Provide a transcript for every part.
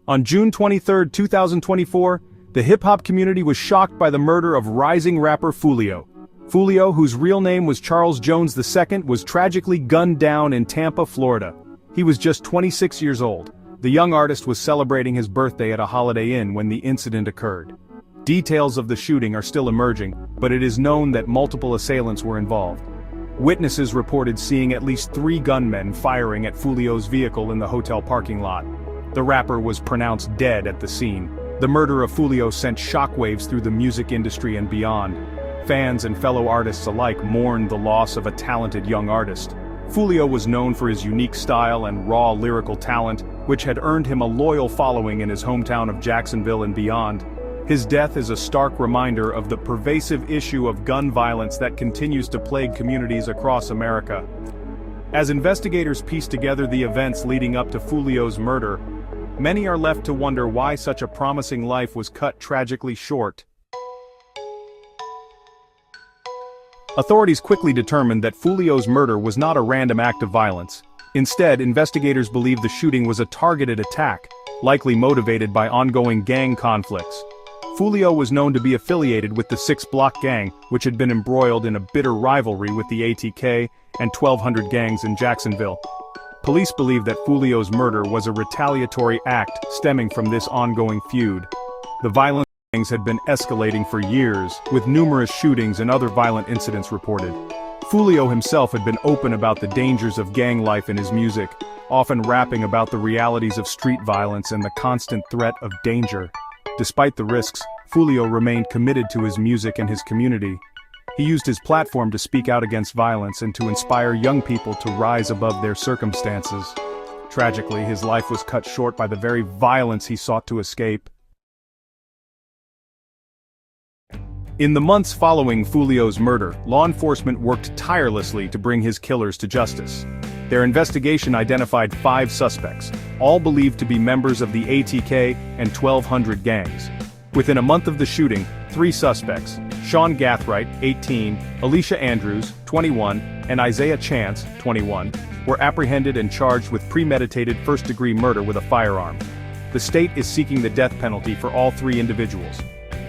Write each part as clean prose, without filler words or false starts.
On June 23, 2024, the hip-hop community was shocked by the murder of rising rapper Foolio. Foolio, whose real name was Charles Jones II, was tragically gunned down in Tampa, Florida. He was just 26 years old. The young artist was celebrating his birthday at a Holiday Inn when the incident occurred. Details of the shooting are still emerging, but it is known that multiple assailants were involved. Witnesses reported seeing at least 3 gunmen firing at Foolio's vehicle in the hotel parking lot. The rapper was pronounced dead at the scene. The murder of Foolio sent shockwaves through the music industry and beyond. Fans and fellow artists alike mourned the loss of a talented young artist. Foolio was known for his unique style and raw lyrical talent, which had earned him a loyal following in his hometown of Jacksonville and beyond. His death is a stark reminder of the pervasive issue of gun violence that continues to plague communities across America. As investigators piece together the events leading up to Foolio's murder, many are left to wonder why such a promising life was cut tragically short. Authorities quickly determined that Foolio's murder was not a random act of violence. Instead, investigators believe the shooting was a targeted attack, likely motivated by ongoing gang conflicts. Foolio was known to be affiliated with the 6 Block gang, which had been embroiled in a bitter rivalry with the ATK and 1200 gangs in Jacksonville. Police believe that Foolio's murder was a retaliatory act stemming from this ongoing feud. The violence had been escalating for years, with numerous shootings and other violent incidents reported. Foolio himself had been open about the dangers of gang life in his music, often rapping about the realities of street violence and the constant threat of danger. Despite the risks, Foolio remained committed to his music and his community. He used his platform to speak out against violence and to inspire young people to rise above their circumstances. Tragically, his life was cut short by the very violence he sought to escape. In the months following Foolio's murder, law enforcement worked tirelessly to bring his killers to justice. Their investigation identified 5 suspects, all believed to be members of the ATK and 1200 gangs. Within a month of the shooting, 3 suspects, Sean Gathright, 18, Alicia Andrews, 21, and Isaiah Chance, 21, were apprehended and charged with premeditated first-degree murder with a firearm. The state is seeking the death penalty for all 3 individuals.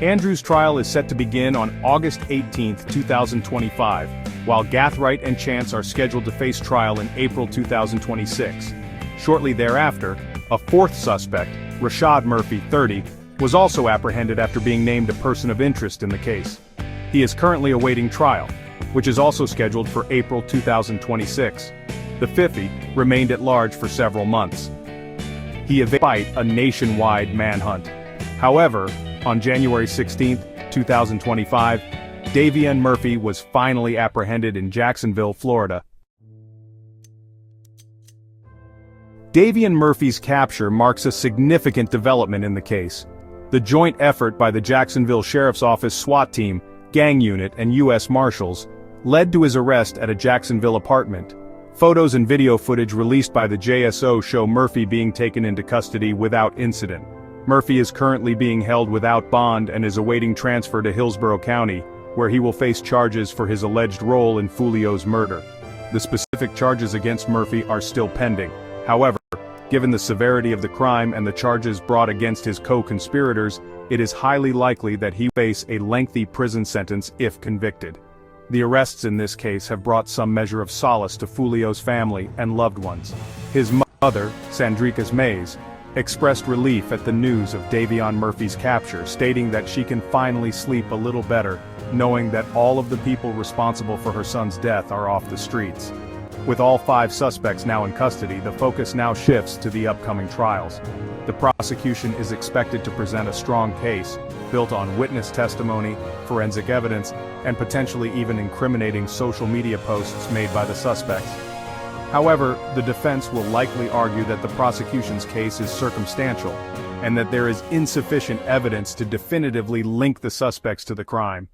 Andrews' trial is set to begin on August 18, 2025, while Gathright and Chance are scheduled to face trial in April 2026. Shortly thereafter, a 4th suspect, Davion Murphy, 30, was also apprehended after being named a person of interest in the case. He is currently awaiting trial, which is also scheduled for April 2026. The 50 remained at large for several months. He evaded a nationwide manhunt. However, on January 16, 2025, Davion Murphy was finally apprehended in Jacksonville, Florida. Davion Murphy's capture marks a significant development in the case. The joint effort by the Jacksonville Sheriff's Office SWAT team, gang unit, and U.S. Marshals led to his arrest at a Jacksonville apartment. Photos and video footage released by the JSO show Murphy being taken into custody without incident. Murphy is currently being held without bond and is awaiting transfer to Hillsborough County, where he will face charges for his alleged role in Foolio's murder. The specific charges against Murphy are still pending. However, given the severity of the crime and the charges brought against his co-conspirators, it is highly likely that he will face a lengthy prison sentence if convicted. The arrests in this case have brought some measure of solace to Foolio's family and loved ones. His mother, Sandrika Mays, expressed relief at the news of Davion Murphy's capture, stating that she can finally sleep a little better, knowing that all of the people responsible for her son's death are off the streets. With all 5 suspects now in custody, the focus now shifts to the upcoming trials. The prosecution is expected to present a strong case, built on witness testimony, forensic evidence, and potentially even incriminating social media posts made by the suspects. However, the defense will likely argue that the prosecution's case is circumstantial, and that there is insufficient evidence to definitively link the suspects to the crime.